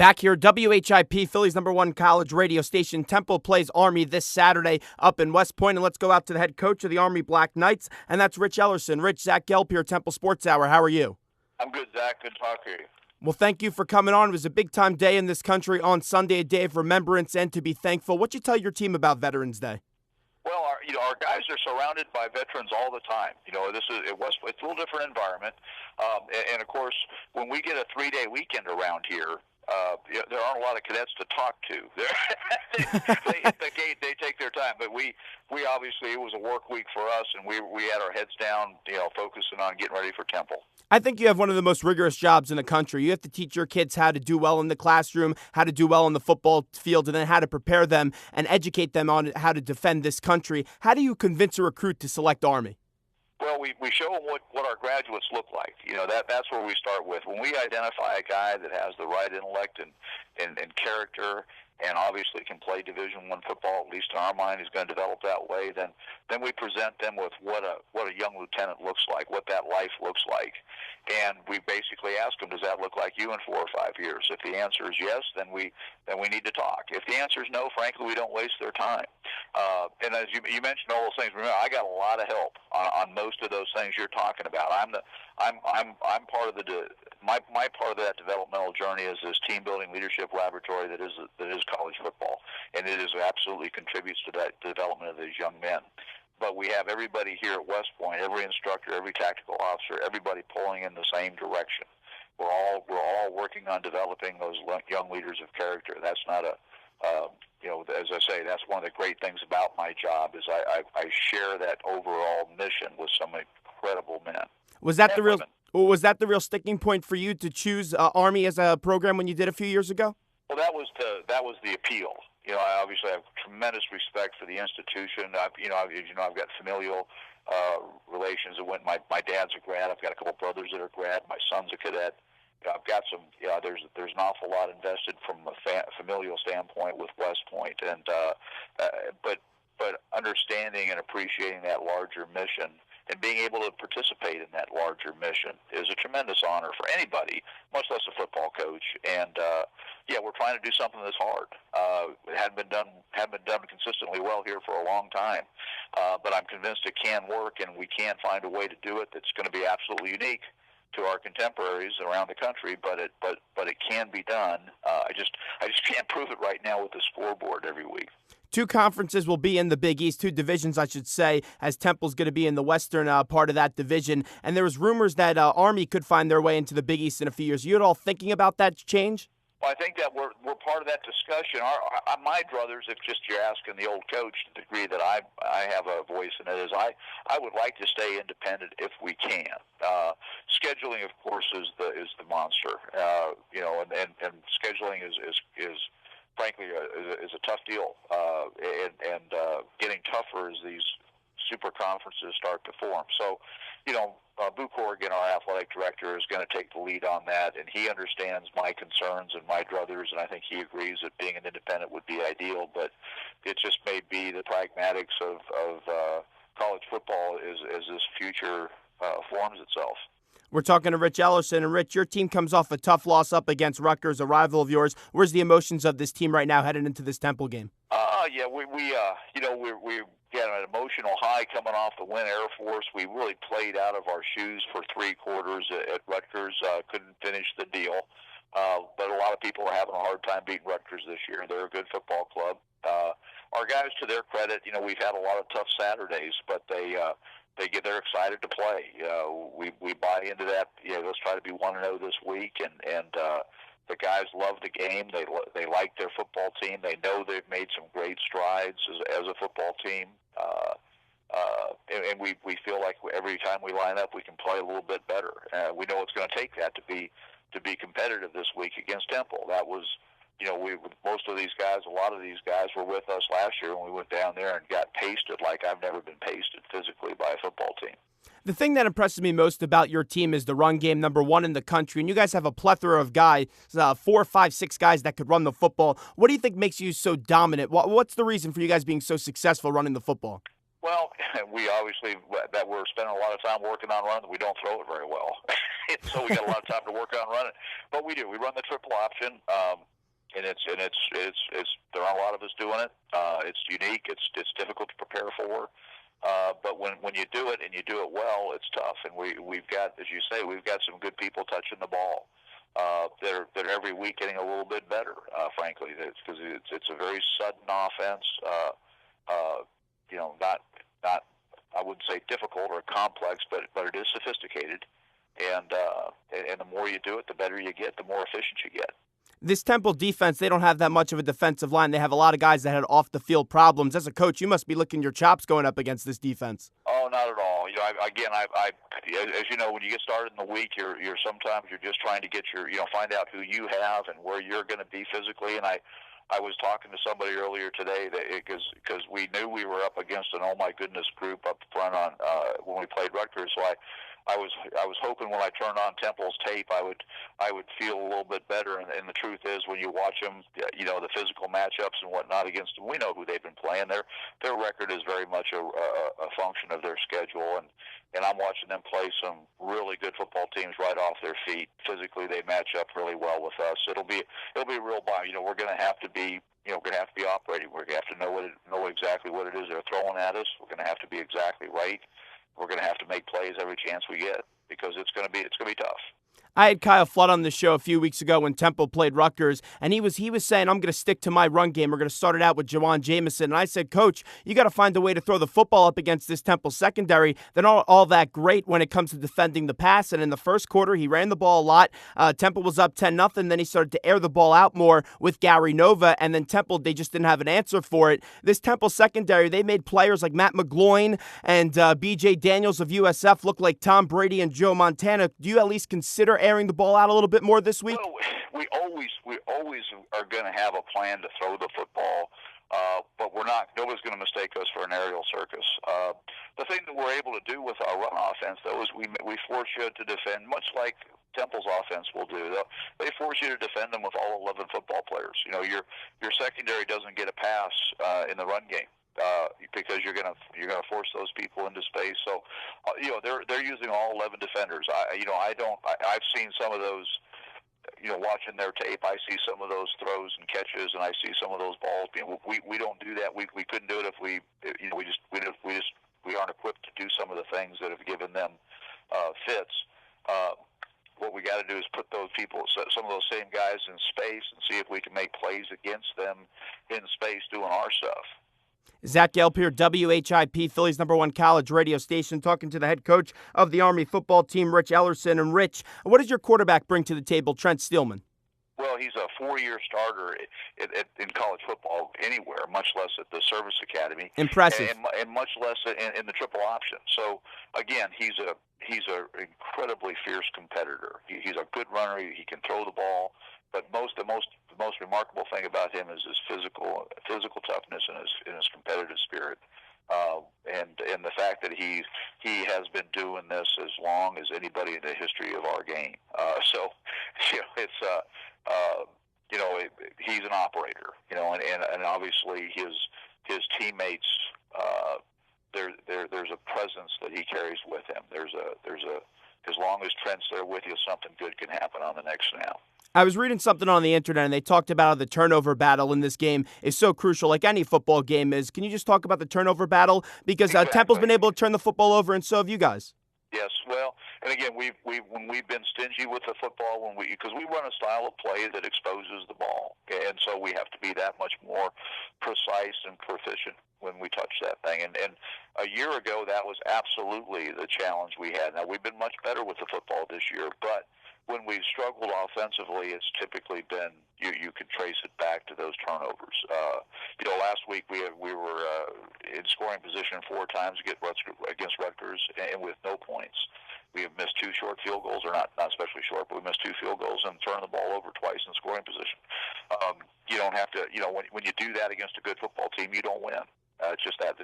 Back here, WHIP, Philly's #1 college radio station. Temple plays Army this Saturday up in West Point. And let's go out to the head coach of the Army Black Knights, and that's Rich Ellerson. Rich, Zach Gelb here, Temple Sports Hour. How are you? I'm good, Zach. Good to talk to you. Well, thank you for coming on. It was a big-time day in this country on Sunday, a day of remembrance and to be thankful. What'd you tell your team about Veterans Day? Well, our guys are surrounded by veterans all the time. It's a little different environment, and of course, when we get a 3-day weekend around here, there aren't a lot of cadets to talk to. They hit the gate, they take their time. But we obviously, it was a work week for us, and we had our heads down, focusing on getting ready for Temple. I think you have one of the most rigorous jobs in the country. You have to teach your kids how to do well in the classroom, how to do well on the football field, and then how to prepare them and educate them on how to defend this country. How do you convince a recruit to select Army? Well, we show them what our graduates look like. That's where we start with. When we identify a guy that has the right intellect and character, and obviously can play Division I football, at least in our mind, is going to develop that way, then we present them with what a young lieutenant looks like, what that life looks like. And we basically ask them, does that look like you in 4 or 5 years? If the answer is yes, then we need to talk. If the answer is no, frankly, we don't waste their time. And as you mentioned all those things, remember, I got a lot of help on most of those things you're talking about. I'm part of my part of that developmental journey is this team building leadership laboratory that is college football, and it absolutely contributes to that development of these young men. But we have everybody here at West Point, every instructor, every tactical officer, everybody pulling in the same direction. We're all working on developing those young leaders of character. That's not as I say, that's one of the great things about my job is I share that overall mission with some incredible men. Was that the real sticking point for you to choose Army as a program when you did a few years ago? Well, that was the appeal. I obviously have tremendous respect for the institution. I've got familial relations. My dad's a grad. I've got a couple brothers that are grad. My son's a cadet. I've got some. There's an awful lot invested from a familial standpoint with West Point, and but understanding and appreciating that larger mission and being able to participate in that larger mission is a tremendous honor for anybody, much less a football coach. And we're trying to do something that's hard. It hadn't been done consistently well here for a long time, but I'm convinced it can work, and we can find a way to do it that's going to be absolutely unique to our contemporaries around the country, but it can be done. I just can't prove it right now with the scoreboard every week. 2 conferences will be in the Big East, 2 divisions, I should say, as Temple's going to be in the western part of that division. And there was rumors that Army could find their way into the Big East in a few years. You at all thinking about that change? Well, I think that we're part of that discussion. My druthers, if just you're asking the old coach, to the degree that I have a voice in it, is I would like to stay independent if we can. Scheduling, of course, is the monster. And scheduling is frankly is a tough deal, and getting tougher as these super conferences start to form. So, Boo Corrigan, our athletic director, is going to take the lead on that, and he understands my concerns and my druthers, and I think he agrees that being an independent would be ideal, but it just may be the pragmatics of college football as this future forms itself. We're talking to Rich Ellerson, and Rich, your team comes off a tough loss up against Rutgers, a rival of yours. Where's the emotions of this team right now headed into this Temple game? We had an emotional high coming off the win Air Force. We really played out of our shoes for 3 quarters at Rutgers. Couldn't finish the deal, but a lot of people are having a hard time beating Rutgers this year. They're a good football club. Our guys, to their credit, we've had a lot of tough Saturdays, but they're excited to play. We buy into that. Let's try to be 1-0 this week, and the guys love the game. They like their football team. They know they've made some great strides as a football team. And we feel like every time we line up, we can play a little bit better. We know it's going to take that to be competitive this week against Temple. That was, most of these guys, a lot of these guys were with us last year when we went down there and got pasted like I've never been pasted physically by a football team. The thing that impresses me most about your team is the run game, #1 in the country, and you guys have a plethora of guys, 4, 5, 6 guys that could run the football. What do you think makes you so dominant? What's the reason for you guys being so successful running the football? Well, we obviously that we're spending a lot of time working on running. We don't throw it very well, so we got a lot of time to work on running. But we do. We run the triple option. and there aren't a lot of us doing it. It's unique. It's difficult to prepare for. But when you do it and you do it well, it's tough. And we've got, as you say, we've got some good people touching the ball. They're every week getting a little bit better. Frankly, because it's a very sudden offense. Not I wouldn't say difficult or complex, but it is sophisticated. And the more you do it, the better you get, the more efficient you get. This Temple defense, they don't have that much of a defensive line. They have a lot of guys that had off-the-field problems. As a coach, you must be licking your chops going up against this defense. Oh, not at all. As you know, when you get started in the week, you're sometimes just trying to get find out who you have and where you're going to be physically. And I was talking to somebody earlier today because we knew we were up against an oh my goodness group up front on when we played Rutgers. So I was hoping when I turned on Temple's tape, I would feel a little bit better. And the truth is, when you watch them, the physical matchups and whatnot against them, we know who they've been playing. Their record is very much a function of their schedule. And I'm watching them play some really good football teams right off their feet. Physically, they match up really well with us. It'll be a real buy. We're going to have to be. We're going to have to be operating. We're going to have to know exactly what it is they're throwing at us. We're going to have to be exactly right. We're going to have to make plays every chance we get because it's going to be tough. I had Kyle Flood on the show a few weeks ago when Temple played Rutgers, and he was saying, I'm going to stick to my run game. We're going to start it out with Jawan Jamison. And I said, Coach, you got to find a way to throw the football up against this Temple secondary. They're not all that great when it comes to defending the pass. And in the first quarter, he ran the ball a lot. Temple was up 10-0. Then he started to air the ball out more with Gary Nova. And then Temple, they just didn't have an answer for it. This Temple secondary, they made players like Matt McGloin and B.J. Daniels of USF look like Tom Brady and Joe Montana. Do you at least consider airing the ball out a little bit more this week? Well, we always are going to have a plan to throw the football, but nobody's going to mistake us for an aerial circus. The thing that we're able to do with our run offense, though, is we force you to defend, much like Temple's offense will do. They force you to defend them with all 11 football players. Your secondary doesn't get a pass in the run game. Because you're gonna force those people into space. So, they're using all 11 defenders. I've seen some of those. Watching their tape, I see some of those throws and catches, and I see some of those balls. We don't do that. We couldn't do it if we aren't equipped to do some of the things that have given them fits. What we got to do is put those people, some of those same guys, in space and see if we can make plays against them in space doing our stuff. Zach Gelb here, WHIP, Philly's #1 college radio station, talking to the head coach of the Army football team, Rich Ellerson. And Rich, what does your quarterback bring to the table, Trent Steelman? Well, he's a 4-year starter in college football anywhere, much less at the service academy. Impressive. And much less in the triple option. So, again, he's a incredibly fierce competitor. He's a good runner. He can throw the ball. But the most remarkable thing about him is his physical toughness and his competitive spirit, and the fact that he has been doing this as long as anybody in the history of our game. He's an operator, and obviously his teammates. There's a presence that he carries with him. As long as Trent's there with you, something good can happen on the next snap. I was reading something on the internet, and they talked about how the turnover battle in this game is so crucial, like any football game is. Can you just talk about the turnover battle? Because exactly. Temple's been able to turn the football over, and so have you guys. Yes, well, and again, when we've been stingy with the football, because we run a style of play that exposes the ball, and so we have to be that much more precise and proficient when we touch that thing. And a year ago, that was absolutely the challenge we had. Now, we've been much better with the football this year, but when we've struggled offensively, it's typically been you can trace it back to those turnovers. Last week we were in scoring position 4 times against Rutgers, and with no points. We have missed 2 short field goals, or not especially short, but we missed 2 field goals and turned the ball over twice in scoring position. You don't have to, when you do that against a good football team, you don't win. It's just that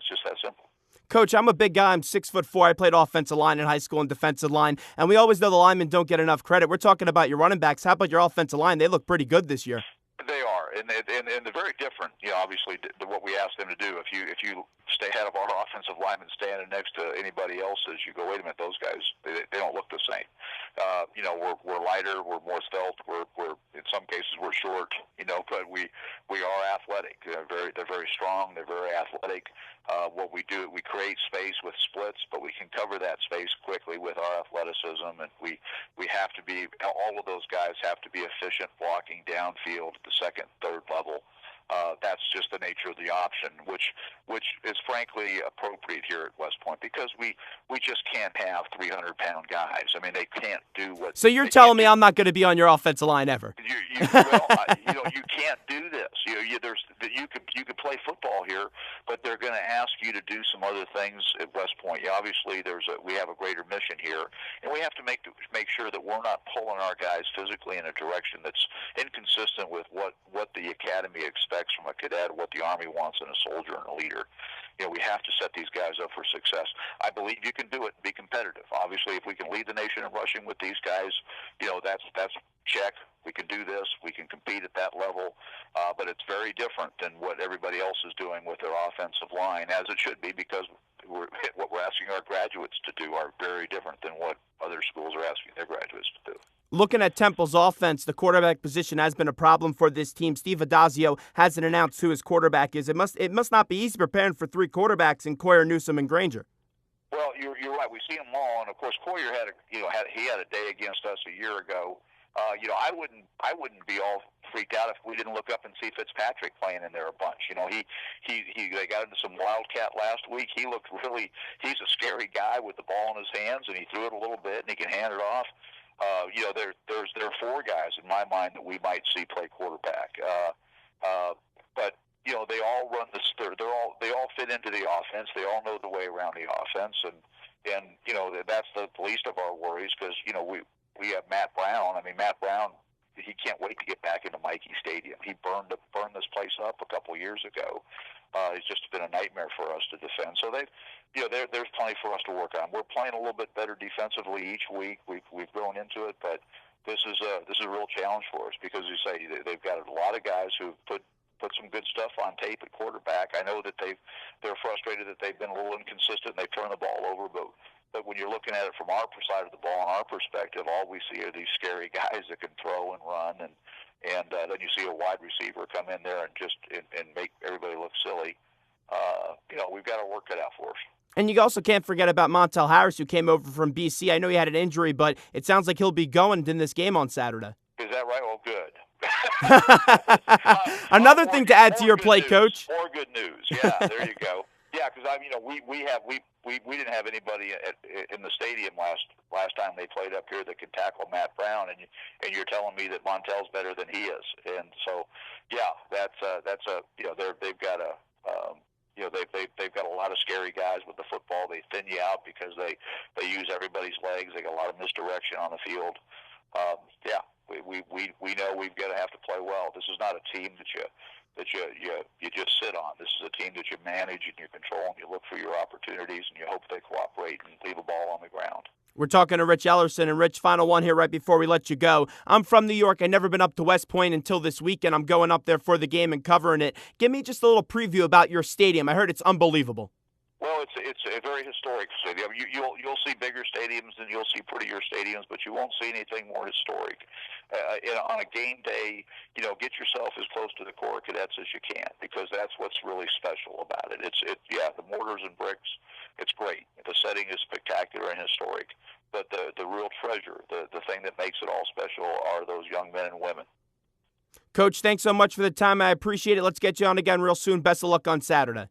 simple. Coach, I'm a big guy. I'm 6'4". I played offensive line in high school and defensive line, and we always know the linemen don't get enough credit. We're talking about your running backs. How about your offensive line? They look pretty good this year. They are, and they're very different. Obviously, what we ask them to do. If you stay ahead of our offensive linemen standing next to anybody else's, you go, wait a minute, those guys they don't look the same. We're lighter, we're more stealth, we're in some cases we're short. But we are athletic. They're very strong. They're very athletic. What we do, we create space with splits, but we can cover that space quickly with our athleticism, and we have to be. All of those guys have to be efficient blocking downfield at the second, third level. That's just the nature of the option, which is frankly appropriate here at West Point, because we just can't have 300-pound guys. I mean, they can't do what. So you're telling me I'm not going to be on your offensive line ever? You can't do this. You could play football here, but they're going to ask you to do some other things at West Point. Obviously, we have a greater mission here, and we have to make sure that we're not pulling our guys physically in a direction that's inconsistent with what the academy expects from a cadet, what the Army wants in a soldier and a leader. We have to set these guys up for success. I believe you can do it and be competitive. Obviously, if we can lead the nation in rushing with these guys, that's check. We can do this. We can compete at that level. But it's very different than what everybody else is doing with their offensive line, as it should be, because what we're asking our graduates to do are very different than what other schools are asking their graduates to do. Looking at Temple's offense, the quarterback position has been a problem for this team. Steve Adazio hasn't announced who his quarterback is. It must not be easy preparing for three quarterbacks in Coyer, Newsome, and Granger. Well, you're right. We see them all, and of course Coyer had a day against us a year ago. I wouldn't be all freaked out if we didn't look up and see Fitzpatrick playing in there a bunch. They got into some wildcat last week. He's a scary guy with the ball in his hands, and he threw it a little bit, and he can hand it off. There are four guys in my mind that we might see play quarterback. But they all run this. They all fit into the offense. They all know the way around the offense, and that's the least of our worries, because we have Matt Brown. I mean, Matt Brown, he can't wait to get back into Mikey Stadium. He burned this place up a couple of years ago. It's just been a nightmare for us to defend. So there's plenty for us to work on. We're playing a little bit better defensively each week. We've grown into it, but this is a real challenge for us, because you say they've got a lot of guys who've put some good stuff on tape at quarterback. I know that they're frustrated that they've been a little inconsistent and they've turned the ball over, but when you're looking at it from our side of the ball and our perspective, all we see are these scary guys that can throw and run, and then you see a wide receiver come in there and make everybody look silly. We've got our work cut out for us. And you also can't forget about Montel Harris, who came over from BC. I know he had an injury, but it sounds like he'll be going in this game on Saturday. Is that right? Oh, good. Another thing to add to your plate, news. Coach. More good news. Yeah, there you go. Yeah, because we didn't have anybody in the stadium last time they played up here that could tackle Matt Brown, and you're telling me that Montel's better than he is, and so yeah, they've got a lot of scary guys with the football. They thin you out because they use everybody's legs. They got a lot of misdirection on the field. We know we've got to have to play well. This is not a team that you just sit on. This is a team that you manage and you control, and you look for your opportunities, and you hope they cooperate and leave a ball on the ground. We're talking to Rich Ellerson, and Rich, final one here right before we let you go. I'm from New York. I've never been up to West Point until this weekend. I'm going up there for the game and covering it. Give me just a little preview about your stadium. I heard it's unbelievable. Well, it's a very historic stadium. You'll see bigger stadiums and you'll see prettier stadiums, but you won't see anything more historic. On a game day, get yourself as close to the Corps Cadets as you can, because that's what's really special about it. The mortars and bricks, it's great. The setting is spectacular and historic, but the real treasure, the thing that makes it all special, are those young men and women. Coach, thanks so much for the time. I appreciate it. Let's get you on again real soon. Best of luck on Saturday.